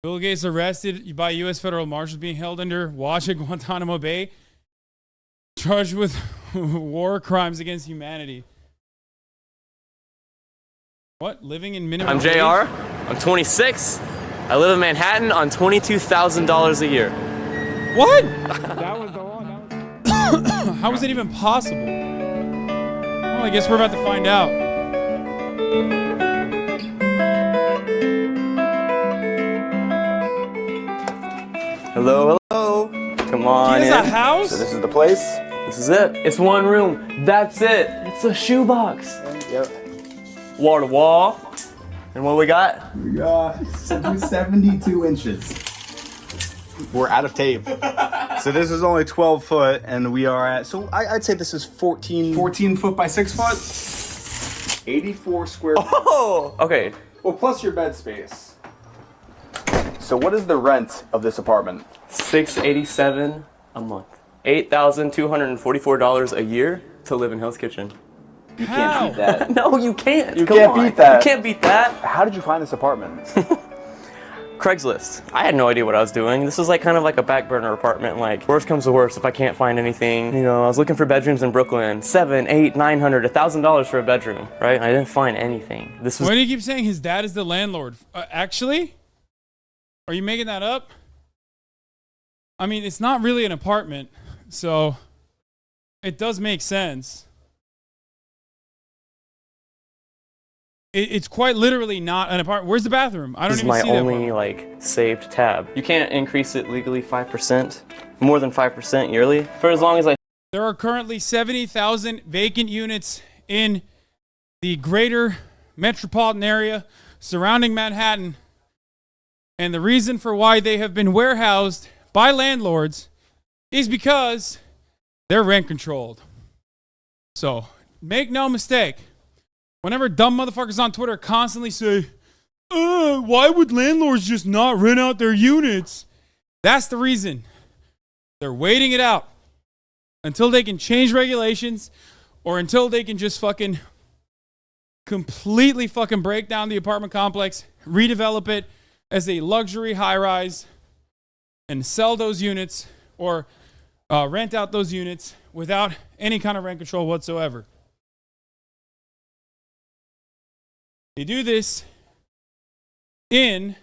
Bill Gates arrested by U.S. federal marshals being held under watch at Guantanamo Bay, charged with war crimes against humanity. What? Living in minimum I'm wage? JR. I'm 26. I live in Manhattan on $22,000 a year. What? That was the one. How is it even possible? Well, I guess we're about to find out. Hello, hello. Come on He in. has a house? So this is the place. This is it. It's one room. That's it. It's a shoebox. Yep. Wall to wall. And what we got? We got 72 inches. We're out of tape. So this is only 12 foot, and we are at, so I'd say this is 14 foot by 6 foot. 84 square feet. Oh, okay. Well, plus your bed space. So what is the rent of this apartment? $687 a month. $8,244 a year to live in Hell's Kitchen. You How? can't beat that. No, you can't. You Come can't on. beat that. You can't beat that. How did you find this apartment? Craigslist. I had no idea what I was doing. This was like kind of like a back burner apartment. Like, worst comes to worst, if I can't find anything, you know, I was looking for bedrooms in Brooklyn. $700, $800, $900, $1,000 for a bedroom, right? I didn't find anything. This was. Why do you keep saying his dad is the landlord? Actually? Are you making that up? I mean, it's not really an apartment, so it does make sense. It's quite literally not an apartment. Where's the bathroom? I don't This is even my see that only one. like saved tab. You can't increase it legally 5%, more than 5% yearly, for as long as I. There are currently 70,000 vacant units in the greater metropolitan area surrounding Manhattan. And the reason for why they have been warehoused by landlords is because they're rent controlled. So make no mistake. Whenever dumb motherfuckers on Twitter constantly say, why would landlords just not rent out their units? That's the reason. They're waiting it out until they can change regulations or until they can just fucking completely fucking break down the apartment complex, redevelop it as a luxury high-rise, and sell those units or rent out those units without any kind of rent control whatsoever. They do this in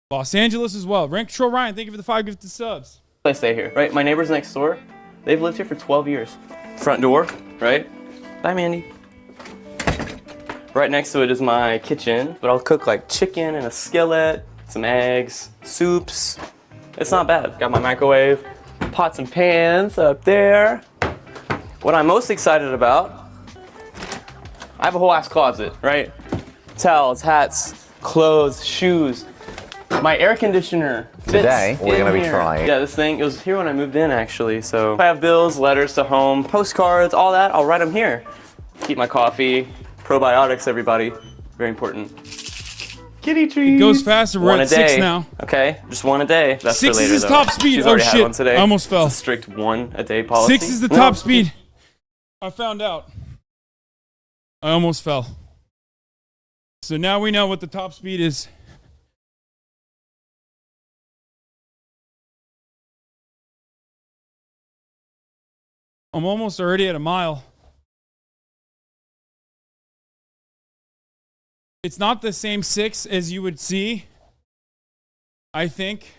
Los Angeles as well. Rent Control Ryan, thank you for the 5 gifted subs. I stay here, right? My neighbors next door, they've lived here for 12 years. Front door, right? Bye, Mandy. Right next to it is my kitchen, but I'll cook like chicken in a skillet, some eggs, soups. It's not bad. Got my microwave, pots and pans up there. What I'm most excited about, I have a whole ass closet, right? Towels, hats, clothes, shoes. My air conditioner fits Today, we're in gonna be here. trying. Yeah, this thing, it was here when I moved in actually. So I have bills, letters to home, postcards, all that, I'll write them here. Keep my coffee, probiotics, everybody. Very important. Kitty trees. It goes faster. We're One at a 6 day. now. Okay, just one a day. That's 6 for later, is his though. top speed. She's Oh already had shit, one today. I almost fell. It's a strict one a day policy. 6 is the No. top speed. I found out. I almost fell. So now we know what the top speed is. I'm almost already at a mile. It's not the same 6 as you would see, I think,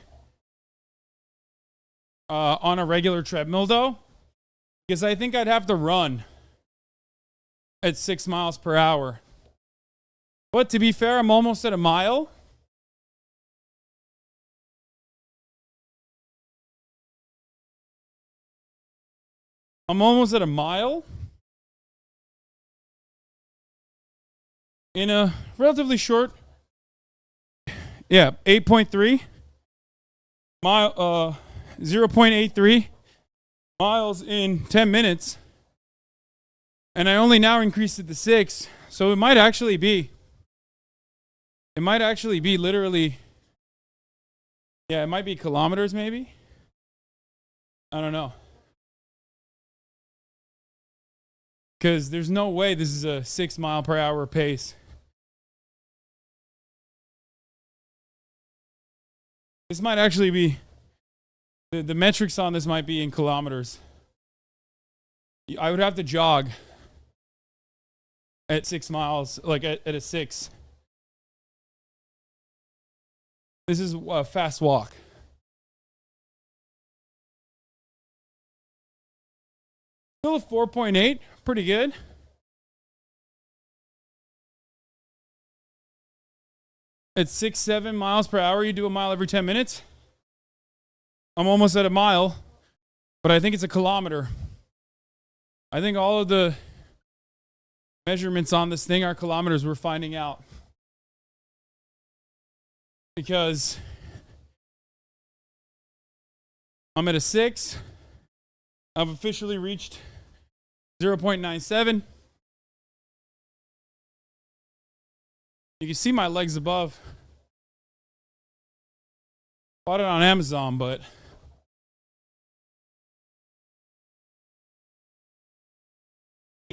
on a regular treadmill though, because I think I'd have to run at 6 miles per hour. But to be fair, I'm almost at a mile. I'm almost at a mile in a relatively short, 8.3 mile, 0.83 miles in 10 minutes. And I only now increased it to 6. So it might actually be literally, it might be kilometers maybe. I don't know. Because there's no way this is a 6 mile per hour pace. This might actually be, the metrics on this might be in kilometers. I would have to jog at 6 miles, like at a 6. This is a fast walk. Still a 4.8, pretty good. At 6-7 miles per hour, you do a mile every 10 minutes. I'm almost at a mile, but I think it's a kilometer. I think all of the measurements on this thing are kilometers, we're finding out. Because I'm at a 6. I've officially reached 0.97. You can see my legs above. Bought it on Amazon, but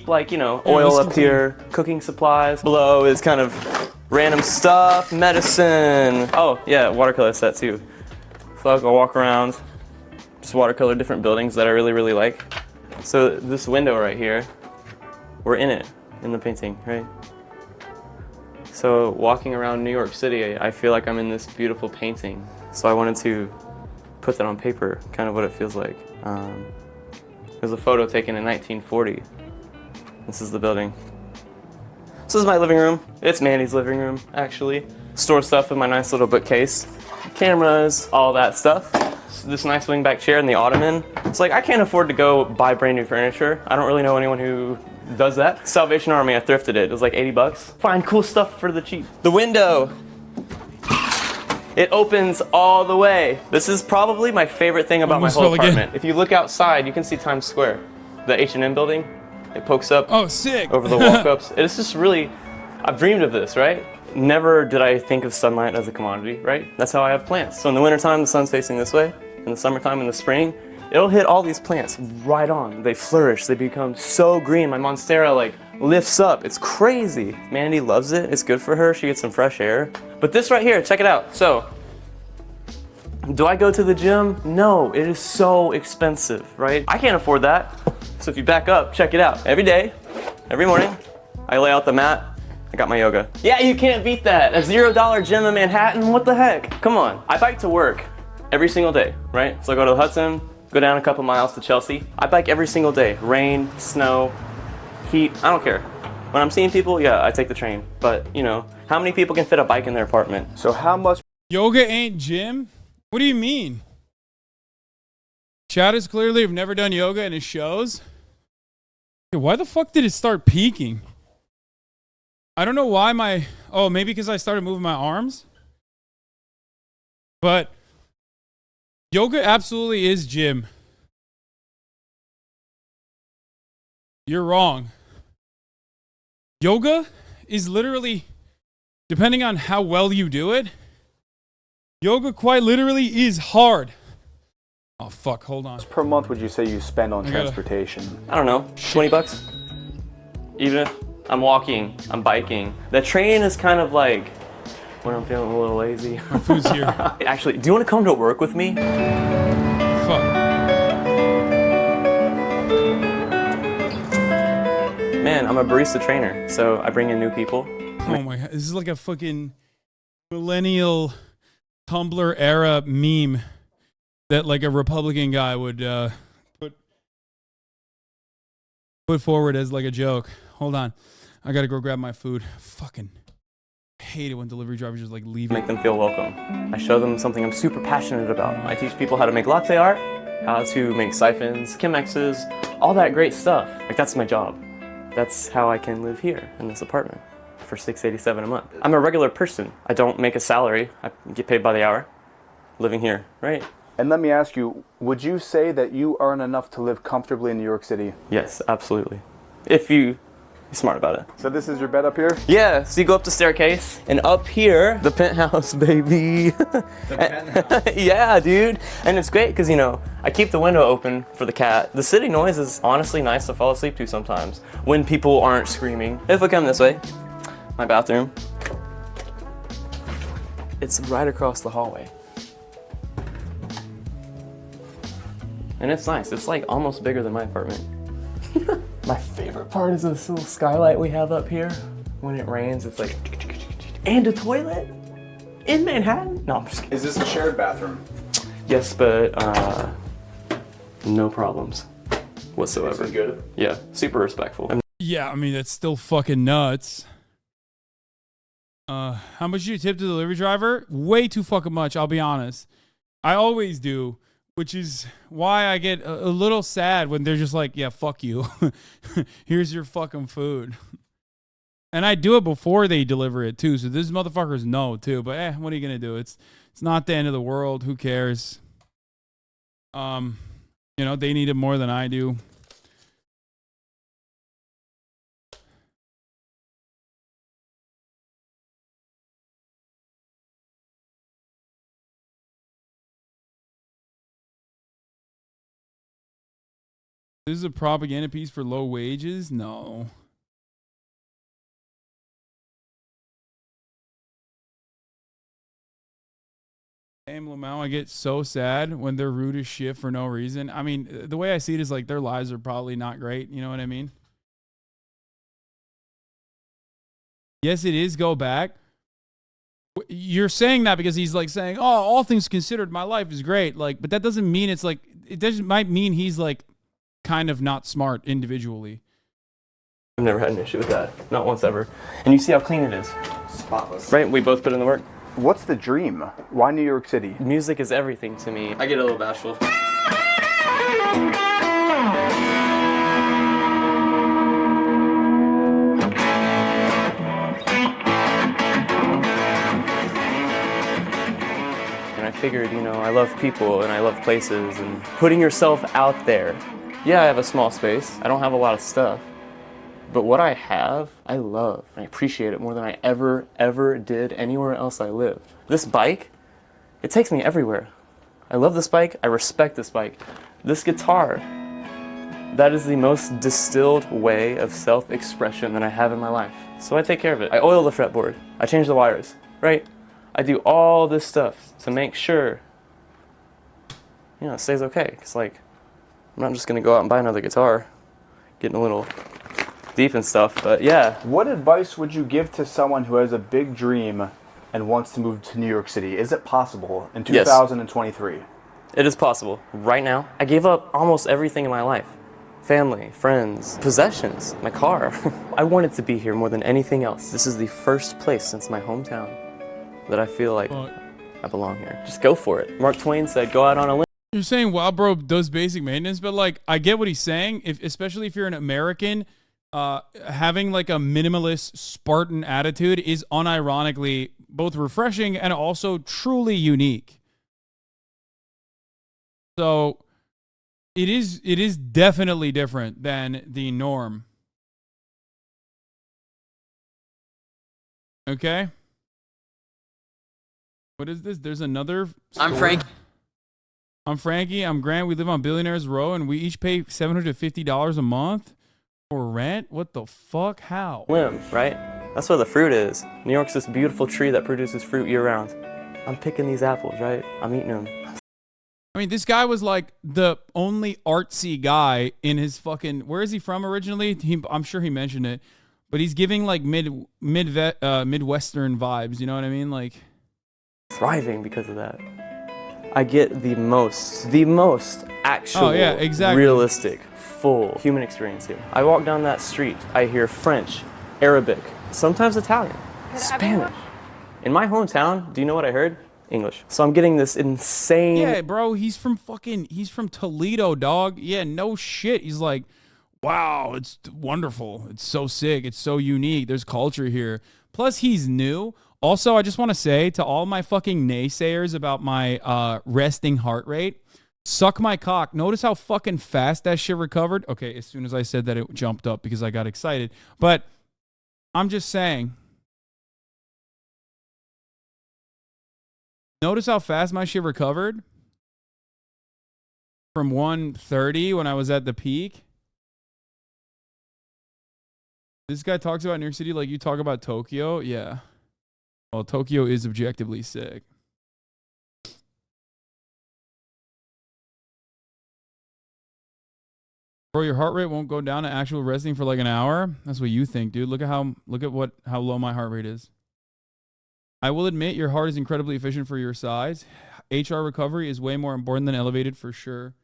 like, you know, oil up here, cooking supplies. Below is kind of random stuff, medicine. Oh, yeah, watercolor set too. So I'll go walk around, just watercolor different buildings that I really, really like. So this window right here, we're in it, in the painting, right? So walking around New York City, I feel like I'm in this beautiful painting. So I wanted to put that on paper, kind of what it feels like. There's a photo taken in 1940. This is the building. This is my living room. It's Mandy's living room, actually. Store stuff in my nice little bookcase. Cameras, all that stuff. This nice wingback chair and the ottoman. It's like, I can't afford to go buy brand new furniture. I don't really know anyone who does that. Salvation Army, I thrifted it. It was like 80 bucks. Find cool stuff for the cheap. The window. It opens all the way. This is probably my favorite thing about my whole apartment. If you look outside, you can see Times Square. The H&M building. It pokes up sick. over the walk-ups. It's just really, I've dreamed of this, right? Never did I think of sunlight as a commodity, right? That's how I have plants. So in the wintertime, the sun's facing this way. In the summertime, in the spring, it'll hit all these plants right on. They flourish, they become so green. My Monstera like lifts up, it's crazy. Mandy loves it, it's good for her, she gets some fresh air. But this right here, check it out. So, do I go to the gym? No, it is so expensive, right? I can't afford that. So if you back up, check it out. Every day, every morning, I lay out the mat, I got my yoga. Yeah, you can't beat that. A $0 gym in Manhattan, what the heck? Come on. I bike to work every single day, right? So I go to the Hudson, go down a couple miles to Chelsea. I bike every single day. Rain, snow, heat, I don't care. When I'm seeing people, yeah, I take the train. But, you know, how many people can fit a bike in their apartment? So how much? Yoga ain't gym? What do you mean? Chad is clearly have never done yoga in his shows. Why the fuck did it start peaking? I don't know why maybe because I started moving my arms. But yoga absolutely is gym. You're wrong. Yoga is literally, depending on how well you do it, yoga quite literally is hard. Oh fuck, hold on. Per month would you say you spend on transportation? I don't know, 20 bucks? Even if I'm walking, I'm biking. The train is kind of like when I'm feeling a little lazy. My food's here. Actually, do you want to come to work with me? Fuck. Man, I'm a barista trainer, so I bring in new people. Oh my god, this is like a fucking millennial Tumblr era meme that like a Republican guy would put forward as like a joke. Hold on, I gotta go grab my food. Fucking hate it when delivery drivers just like leave. Make them feel welcome. I show them something I'm super passionate about. I teach people how to make latte art, how to make siphons, Chemexes, all that great stuff. Like that's my job. That's how I can live here in this apartment for $687 a month. I'm a regular person. I don't make a salary. I get paid by the hour living here, right? And let me ask you, would you say that you earn enough to live comfortably in New York City? Yes, absolutely. If you're smart about it. So this is your bed up here? Yeah, so you go up the staircase, and up here, the penthouse, baby. The penthouse. Yeah, dude. And it's great because, you know, I keep the window open for the cat. The city noise is honestly nice to fall asleep to sometimes when people aren't screaming. If I come this way, my bathroom, it's right across the hallway. And it's nice. It's like almost bigger than my apartment. My favorite part is this little skylight we have up here. When it rains, it's like, and a toilet in Manhattan? No, I'm just kidding. Is this a shared bathroom? Yes, but no problems whatsoever. This is good? Yeah, super respectful. Yeah, I mean, that's still fucking nuts. How much do you tip the delivery driver? Way too fucking much, I'll be honest. I always do, which is why I get a little sad when they're just like, yeah, fuck you. Here's your fucking food. And I do it before they deliver it too, so these motherfuckers know too. But what are you gonna do? It's not the end of the world. Who cares? You know, they need it more than I do. This is a propaganda piece for low wages? No. Damn, Lamau, I get so sad when they're rude as shit for no reason. I mean, the way I see it is like their lives are probably not great. You know what I mean? Yes, it is go back. You're saying that because he's like saying, oh, all things considered, my life is great. Like, but that doesn't mean it's like, might mean he's like kind of not smart individually. I've never had an issue with that. Not once ever. And you see how clean it is. Spotless. Right? We both put in the work. What's the dream? Why New York City? Music is everything to me. I get a little bashful. And I figured, you know, I love people and I love places and putting yourself out there. Yeah, I have a small space. I don't have a lot of stuff. But what I have, I love. I appreciate it more than I ever did anywhere else I lived. This bike, it takes me everywhere. I love this bike. I respect this bike. This guitar, that is the most distilled way of self-expression that I have in my life. So I take care of it. I oil the fretboard. I change the wires, right? I do all this stuff to make sure, you know, it stays okay. Because, like, I'm not just going to go out and buy another guitar. Getting a little deep and stuff, but yeah. What advice would you give to someone who has a big dream and wants to move to New York City? Is it possible in 2023? Yes. It is possible. Right now, I gave up almost everything in my life. Family, friends, possessions, my car. I wanted to be here more than anything else. This is the first place since my hometown that I feel like I belong here. Just go for it. Mark Twain said, go out on a limb. You're saying Wild Bro does basic maintenance, but like I get what he's saying. Especially if you're an American, having like a minimalist Spartan attitude is unironically both refreshing and also truly unique. So it is definitely different than the norm. Okay. What is this? There's another store. I'm Frank. I'm Frankie. I'm Grant. We live on Billionaires Row, and we each pay $750 a month for rent. What the fuck? How? Limb, right? That's where the fruit is. New York's this beautiful tree that produces fruit year-round. I'm picking these apples, right? I'm eating them. I mean, this guy was like the only artsy guy in his fucking. Where is he from originally? I'm sure he mentioned it, but he's giving like Midwestern vibes. You know what I mean? Like Thriving because of that. I get the most actual, realistic, full human experience here. I walk down that street, I hear French, Arabic, sometimes Italian, Spanish. In my hometown, do you know what I heard? English. So I'm getting this insane. Yeah, bro, he's from Toledo, dog. Yeah, no shit. He's like, wow, it's wonderful. It's so sick. It's so unique. There's culture here. Plus, he's new. Also, I just want to say to all my fucking naysayers about my resting heart rate, suck my cock. Notice how fucking fast that shit recovered? Okay, as soon as I said that, it jumped up because I got excited. But I'm just saying. Notice how fast my shit recovered from 130 when I was at the peak. This guy talks about New York City like you talk about Tokyo. Yeah. Well, Tokyo is objectively sick. Bro, your heart rate won't go down to actual resting for like an hour? That's what you think, dude. Look at how low my heart rate is. I will admit your heart is incredibly efficient for your size. HR recovery is way more important than elevated for sure.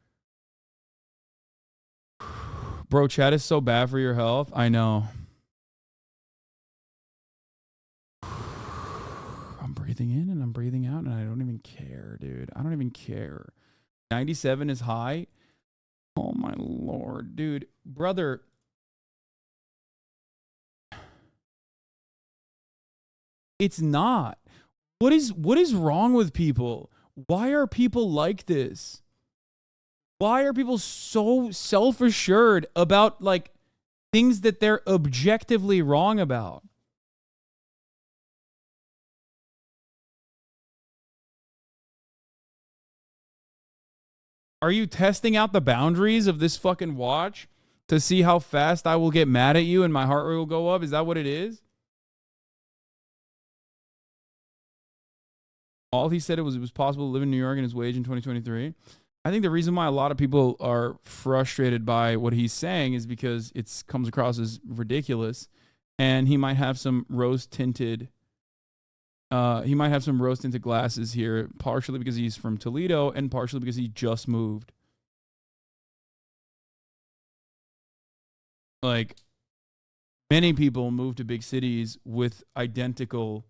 Bro, chat is so bad for your health. I know. I'm breathing in and I'm breathing out and I don't even care, dude. I don't even care. 97 is high. Oh my Lord, dude. Brother. It's not. What is wrong with people? Why are people like this? Why are people so self-assured about like things that they're objectively wrong about? Are you testing out the boundaries of this fucking watch to see how fast I will get mad at you and my heart rate will go up? Is that what it is? All he said it was possible to live in New York and his wage in 2023. I think the reason why a lot of people are frustrated by what he's saying is because it comes across as ridiculous, and he might have some rose-tinted glasses here, partially because he's from Toledo and partially because he just moved. Like, many people move to big cities with identical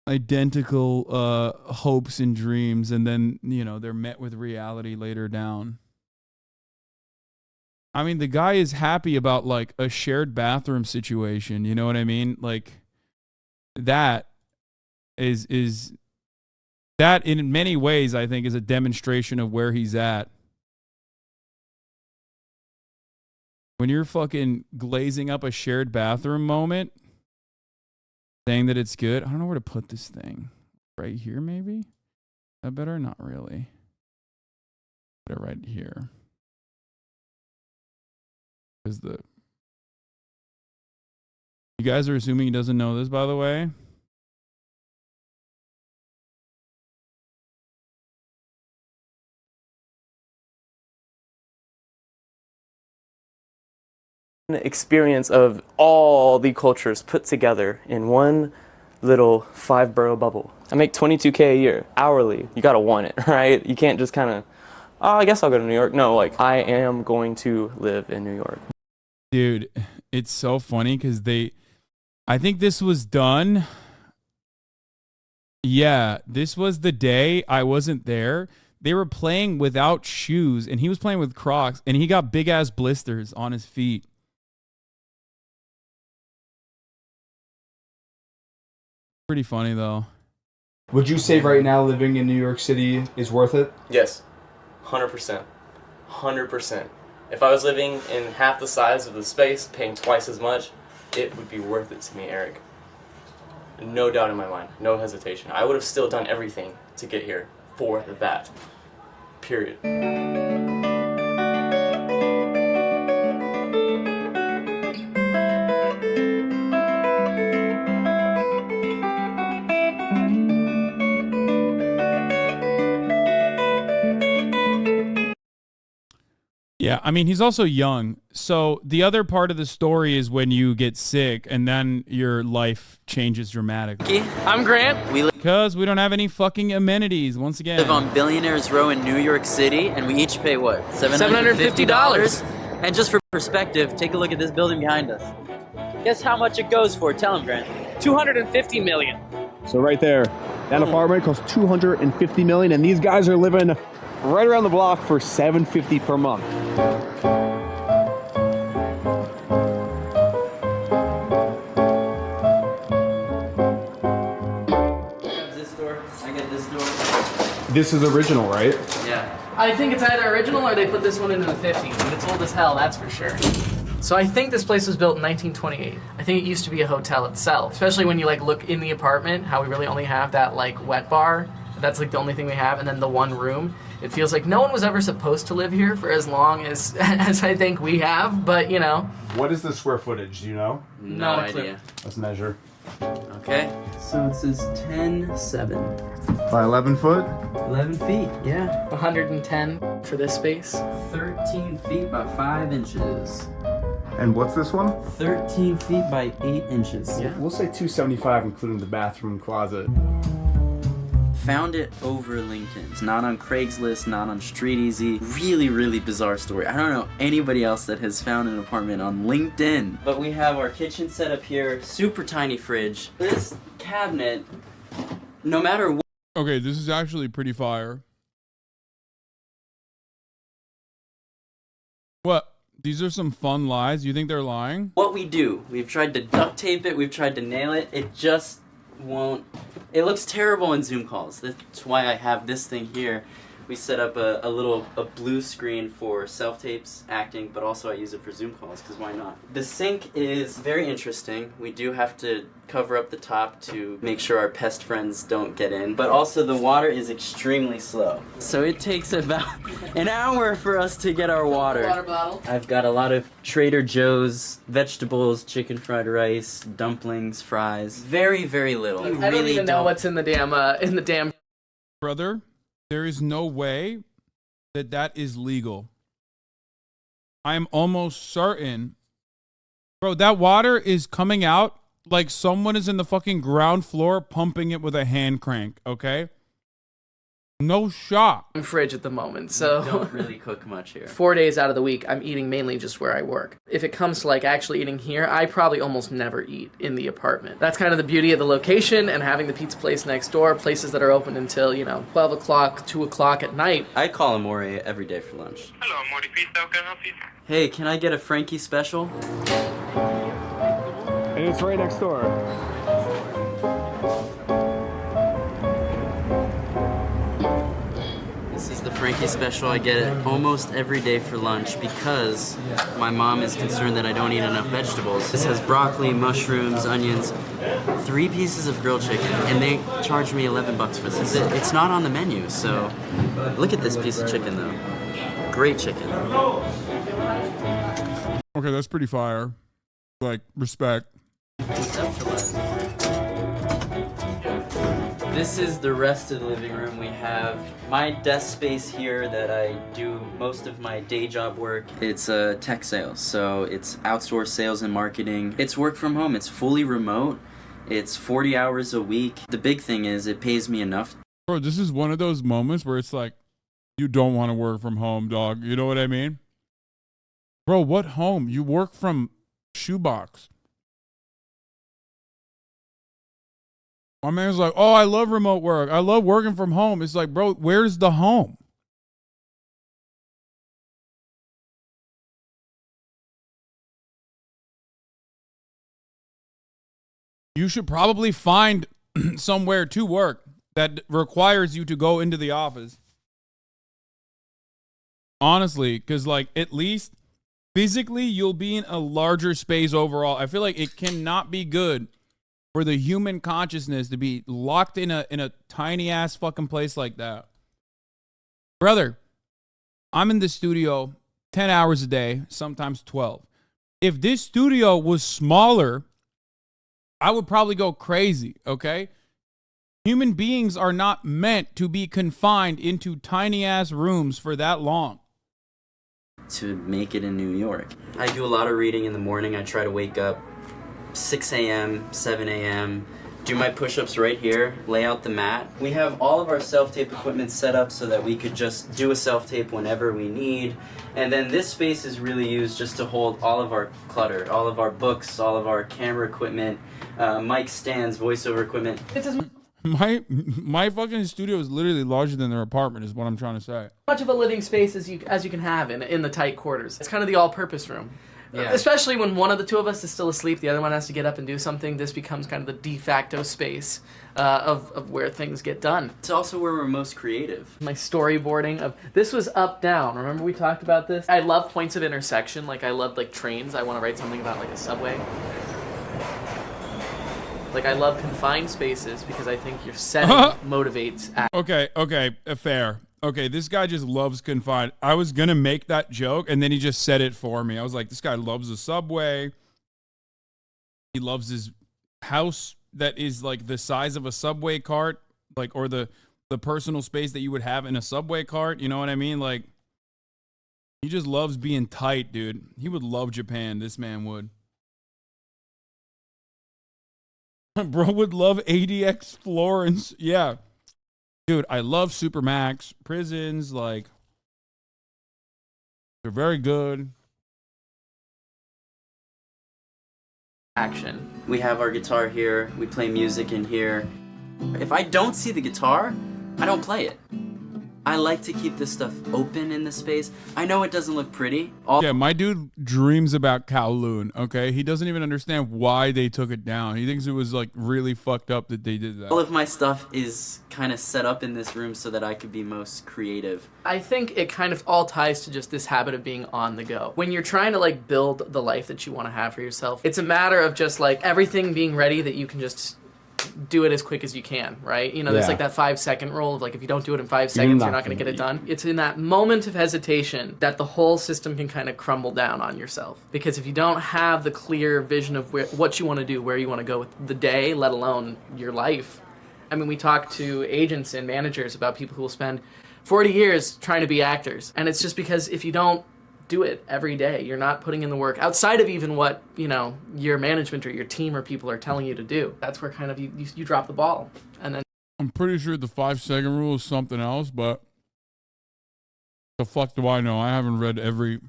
hopes and dreams, and then, you know, they're met with reality later down. I mean, the guy is happy about like a shared bathroom situation, you know what I mean? Like, that is that in many ways I think is a demonstration of where he's at. When you're fucking glazing up a shared bathroom moment, saying that it's good. I don't know where to put this thing. Right here, maybe? That better? Not really. Put it right here. Because you guys are assuming he doesn't know this, by the way. Experience of all the cultures put together in one little 5-borough bubble. I make $22K a year, hourly. You gotta want it, right? You can't just kind of, oh, I guess I'll go to New York. No, like, I am going to live in New York. Dude, it's so funny because I think this was done. Yeah, this was the day I wasn't there. They were playing without shoes, and he was playing with Crocs, and he got big-ass blisters on his feet. Pretty funny, though. Would you say right now living in New York City is worth it? Yes, 100%. 100%. If I was living in half the size of the space, paying twice as much, it would be worth it to me, Eric. No doubt in my mind, no hesitation. I would have still done everything to get here for that. Period. Yeah, I mean, he's also young. So the other part of the story is when you get sick and then your life changes dramatically. I'm Grant. Because we don't have any fucking amenities, once again. Live on Billionaires Row in New York City, and we each pay what? $750? And just for perspective, take a look at this building behind us. Guess how much it goes for? Tell him, Grant. $250 million. So right there, that apartment costs $250 million, and these guys are living right around the block for $750 per month. This door. I get this door. This is original, right? Yeah. I think it's either original or they put this one in the 50s, but it's old as hell, that's for sure. So I think this place was built in 1928. I think it used to be a hotel itself, especially when you like look in the apartment, how we really only have that like wet bar. That's like the only thing we have, and then the one room. It feels like no one was ever supposed to live here for as long as I think we have, but you know. What is the square footage, do you know? No idea. Let's measure. Okay. So it says 10.7. By 11 foot? 11 feet, yeah. 110 for this space. 13 feet by 5 inches. And what's this one? 13 feet by 8 inches. Yeah. We'll say 275, including the bathroom and closet. Found it over LinkedIn. It's not on Craigslist, not on StreetEasy. Really, really bizarre story. I don't know anybody else that has found an apartment on LinkedIn. But we have our kitchen set up here, super tiny fridge. This cabinet, no matter what. Okay, this is actually pretty fire. What? These are some fun lies? You think they're lying? What we do, we've tried to duct tape it, we've tried to nail it, it just won't. It looks terrible in Zoom calls. That's why I have this thing here. We set up a blue screen for self-tapes, acting, but also I use it for Zoom calls, because why not? The sink is very interesting. We do have to cover up the top to make sure our pest friends don't get in, but also the water is extremely slow. So it takes about an hour for us to get our water. Water bottle. I've got a lot of Trader Joe's vegetables, chicken fried rice, dumplings, fries. Very, very little. I don't even know what's in the damn. Brother, there is no way that that is legal. I am almost certain. Bro, that water is coming out like someone is in the fucking ground floor pumping it with a hand crank, okay? No shot. Fridge at the moment, so We don't really cook much here. 4 days out of the week, I'm eating mainly just where I work. If it comes to like actually eating here, I probably almost never eat in the apartment. That's kind of the beauty of the location and having the pizza place next door, places that are open until, 12 o'clock, 2 o'clock at night. I call Amore every day for lunch. Hello, Morty Pizza. How can I help you? Hey, can I get a Frankie special? And it's right next door. This is the Frankie special. I get it almost every day for lunch because my mom is concerned that I don't eat enough vegetables. This has broccoli, mushrooms, onions, 3 pieces of grilled chicken, and they charge me $11 for this. It's not on the menu, so look at this piece of chicken though. Great chicken. Okay, that's pretty fire. Like, respect. This is the rest of the living room. We have my desk space here that I do most of my day job work. It's tech sales, so it's outsourced sales and marketing. It's work from home. It's fully remote. It's 40 hours a week. The big thing is it pays me enough. Bro, this is one of those moments where it's like, you don't want to work from home, dog. You know what I mean? Bro, what home? You work from Shoebox. My man's like, oh, I love remote work. I love working from home. It's like, bro, where's the home? You should probably find somewhere to work that requires you to go into the office. Honestly, because like at least physically you'll be in a larger space overall. I feel like it cannot be good for the human consciousness to be locked in a tiny ass fucking place like that. Brother, I'm in the studio 10 hours a day, sometimes 12. If this studio was smaller, I would probably go crazy, okay? Human beings are not meant to be confined into tiny ass rooms for that long. To make it in New York. I do a lot of reading in the morning. I try to wake up 6 a.m., 7 a.m., do my push-ups right here, lay out the mat. We have all of our self-tape equipment set up so that we could just do a self-tape whenever we need. And then this space is really used just to hold all of our clutter, all of our books, all of our camera equipment, mic stands, voiceover equipment. My fucking studio is literally larger than their apartment is what I'm trying to say. Much of a living space as you can have in the tight quarters. It's kind of the all-purpose room. Yeah. Especially when one of the two of us is still asleep, the other one has to get up and do something. This becomes kind of the de facto space of where things get done. It's also where we're most creative. My storyboarding of this was up down. Remember we talked about this? I love points of intersection. Like I love like trains. I want to write something about like a subway. Like I love confined spaces because I think your setting motivates act. Okay, fair. Okay, this guy just loves confined. I was going to make that joke, and then he just said it for me. I was like, this guy loves the subway. He loves his house that is like the size of a subway cart, like, or the the personal space that you would have in a subway cart. You know what I mean? Like, he just loves being tight, dude. He would love Japan. This man would. Bro would love ADX Florence. Yeah. Dude, I love Supermax. Prisons, like, they're very good. Action. We have our guitar here, we play music in here. If I don't see the guitar, I don't play it. I like to keep this stuff open in the space. I know it doesn't look pretty. Yeah, my dude dreams about Kowloon, okay? He doesn't even understand why they took it down. He thinks it was, like, really fucked up that they did that. All of my stuff is kind of set up in this room so that I could be most creative. I think it kind of all ties to just this habit of being on the go. When you're trying to like build the life that you want to have for yourself, it's a matter of just like everything being ready that you can just do it as quick as you can, right? You know, there's like that 5-second rule of like, if you don't do it in 5 seconds, you're not going to get it done. It's in that moment of hesitation that the whole system can kind of crumble down on yourself. Because if you don't have the clear vision of what you want to do, where you want to go with the day, let alone your life. I mean, we talk to agents and managers about people who will spend 40 years trying to be actors. And it's just because if you don't do it every day, you're not putting in the work outside of even what, you know, your management or your team or people are telling you to do. That's where kind of you drop the ball. And then I'm pretty sure the 5-second rule is something else, but the fuck do I know? I haven't read every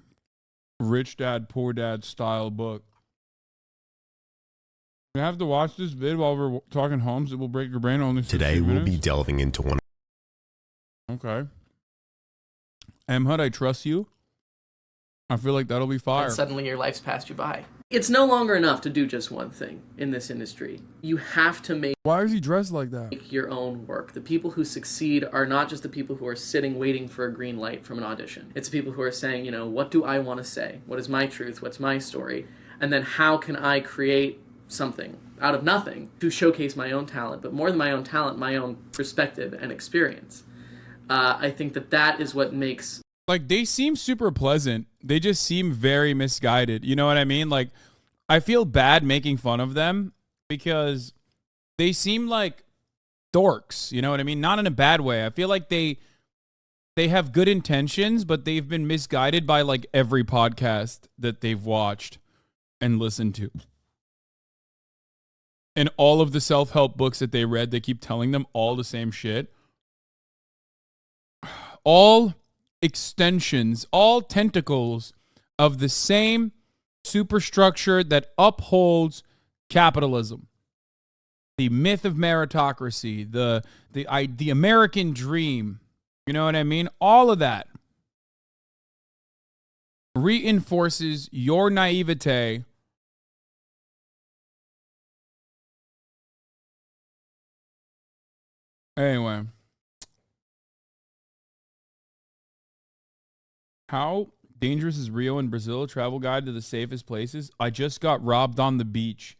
Rich Dad, Poor Dad style book. You have to watch this vid while we're talking homes. It will break your brain only 60 Today, we'll minutes. be delving into one. Okay. M-Hud, I trust you. I feel like that'll be fire. and suddenly your life's passed you by. It's no longer enough to do just one thing in this industry. You have to make Why is he dressed like that? your own work. The people who succeed are not just the people who are sitting waiting for a green light from an audition. It's the people who are saying, you know, what do I want to say? What is my truth? What's my story? And then how can I create something out of nothing to showcase my own talent, but more than my own talent, my own perspective and experience. I think that is what makes... Like, they seem super pleasant. They just seem very misguided. You know what I mean? Like, I feel bad making fun of them because they seem like dorks. You know what I mean? Not in a bad way. I feel like they have good intentions, but they've been misguided by, like, every podcast that they've watched and listened to. And all of the self-help books that they read, they keep telling them all the same shit. All extensions, all tentacles of the same superstructure that upholds capitalism. The myth of meritocracy, the American dream, you know what I mean? All of that reinforces your naivete anyway. How dangerous is Rio in Brazil? Travel guide to the safest places. I just got robbed on the beach.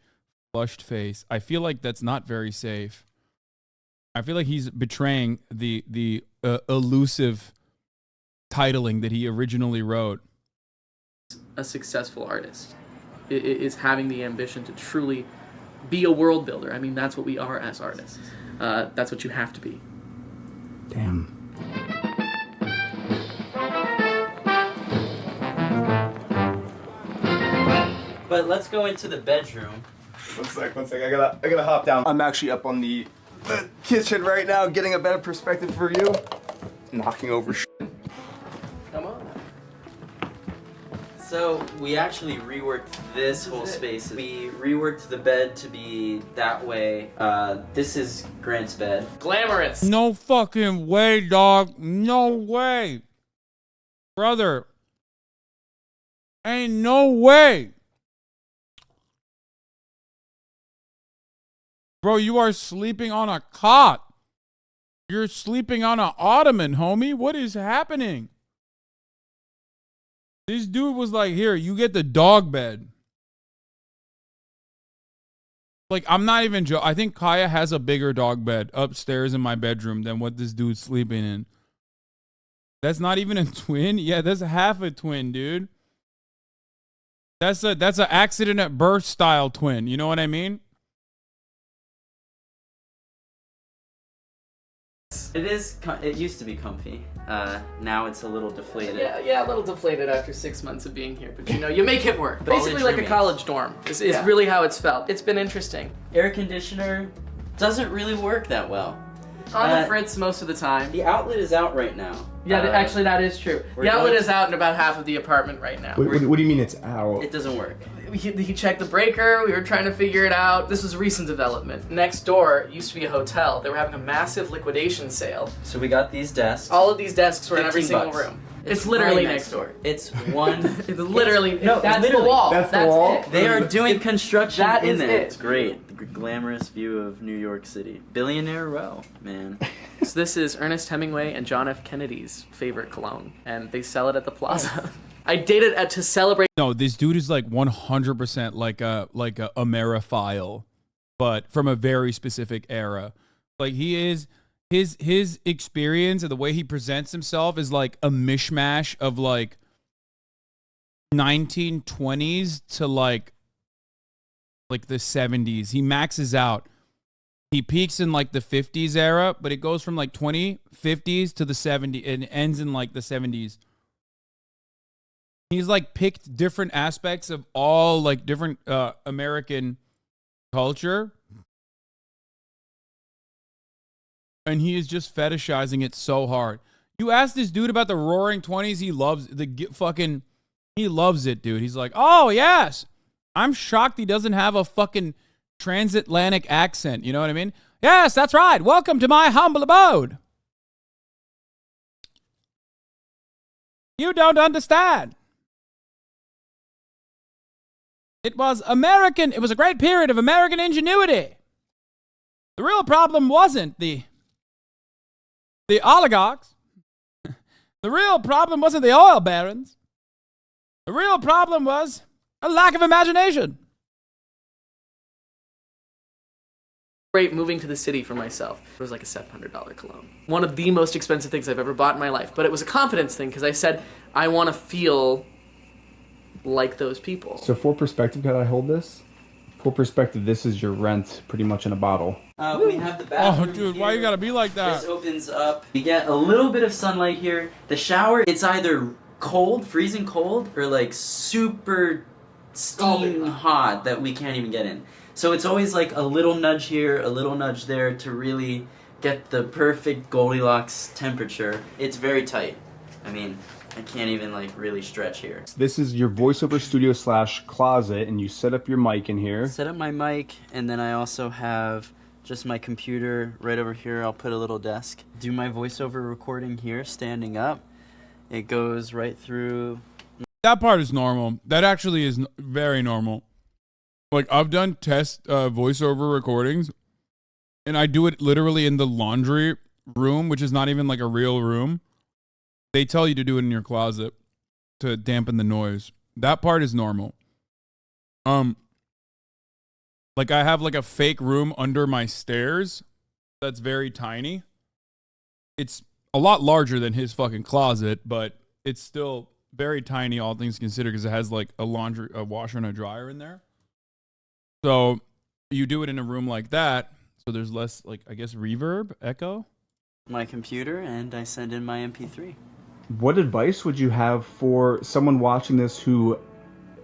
Flushed face. I feel like that's not very safe. I feel like he's betraying the elusive titling that he originally wrote. a successful artist is having the ambition to truly be a world builder. I mean, that's what we are as artists. That's what you have to be. Damn. But let's go into the bedroom. One sec. I gotta hop down. I'm actually up on the kitchen right now, getting a better perspective for you. Knocking over shit. Come on. So we actually reworked this whole space. We reworked the bed to be that way. This is Grant's bed. Glamorous. No fucking way, dog. No way. Brother. Ain't no way. Bro, you are sleeping on a cot. You're sleeping on an ottoman, homie. What is happening? This dude was like, here, you get the dog bed. Like, I'm not even joking. I think Kaya has a bigger dog bed upstairs in my bedroom than what this dude's sleeping in. That's not even a twin? Yeah, that's half a twin, dude. That's an accident at birth style twin. You know what I mean? It used to be comfy. Now it's a little deflated. Yeah, a little deflated after 6 months of being here, but you know, you make it work. College Basically like a roommates. college dorm is really how it's felt. It's been interesting. Air conditioner doesn't really work that well. On the fritz most of the time. The outlet is out right now. Yeah, actually that is true. The outlet is out in about half of the apartment right now. What do you mean it's out? It doesn't work. He checked the breaker, we were trying to figure it out. This was recent development. Next door used to be a hotel. They were having a massive liquidation sale. So we got these desks. All of these desks were in every single $15. room. It's literally right next door. It's one. It's literally, No, that's literally. the wall. That's the wall? It. They are doing construction That in is there. it. It's great. The glamorous view of New York City. Billionaire Row, man. So this is Ernest Hemingway and John F. Kennedy's favorite cologne, and they sell it at the plaza. I dated to celebrate. No, this dude is like 100% like a Ameriphile, but from a very specific era. Like he is his experience and the way he presents himself is like a mishmash of like 1920s to like the 70s. He maxes out. He peaks in like the 50s era, but it goes from like 50s to the 70s and ends in like the 70s. He's like picked different aspects of all like different American culture. And he is just fetishizing it so hard. You ask this dude about the roaring 20s, he loves he loves it, dude. He's like, "Oh, yes. I'm shocked he doesn't have a fucking transatlantic accent." You know what I mean? "Yes, that's right. Welcome to my humble abode." You don't understand. It was a great period of American ingenuity. The real problem wasn't the oligarchs. The real problem wasn't the oil barons. The real problem was a lack of imagination. Moving to the city for myself. It was like a $700 cologne. One of the most expensive things I've ever bought in my life, but it was a confidence thing because I said, I want to feel like those people. So for perspective, can I hold this? For perspective, this is your rent pretty much in a bottle. We have the bathroom. Oh, dude, here. why you gotta be like that? This opens up. We get a little bit of sunlight here. The shower, it's either cold, freezing cold, or like super steam hot that we can't even get in. So it's always like a little nudge here, a little nudge there to really get the perfect Goldilocks temperature. It's very tight. I mean, I can't even like really stretch here. This is your voiceover studio / closet, and you set up your mic in here. Set up my mic, and then I also have just my computer right over here. I'll put a little desk. Do my voiceover recording here, standing up. It goes right through. That part is normal. That actually is very normal. Like, I've done test voiceover recordings, and I do it literally in the laundry room, which is not even like a real room. They tell you to do it in your closet to dampen the noise. That part is normal. Like, I have like a fake room under my stairs that's very tiny. It's a lot larger than his fucking closet, but it's still very tiny, all things considered, because it has like a washer and a dryer in there. So you do it in a room like that, so there's less, like, I guess, reverb, echo. My computer, and I send in my MP3. What advice would you have for someone watching this who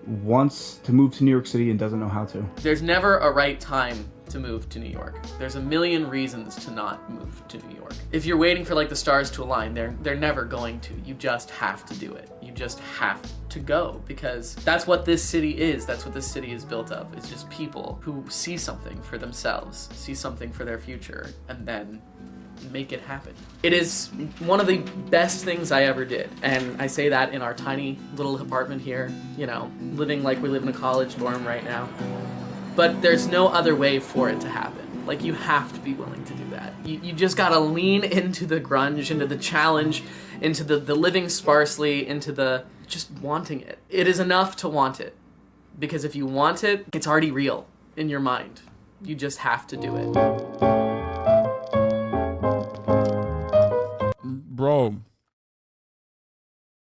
wants to move to New York City and doesn't know how to? There's never a right time to move to New York. There's a million reasons to not move to New York. If you're waiting for like the stars to align, they're never going to. You just have to do it. You just have to go, because that's what this city is. That's what this city is built of. It's just people who see something for themselves, see something for their future, and then make it happen. It is one of the best things I ever did. And I say that in our tiny little apartment here, you know, living like we live in a college dorm right now. But there's no other way for it to happen. Like, you have to be willing to do that. You just gotta lean into the grunge, into the challenge, into the living sparsely, into the just wanting it. It is enough to want it. Because if you want it, it's already real in your mind. You just have to do it. Bro,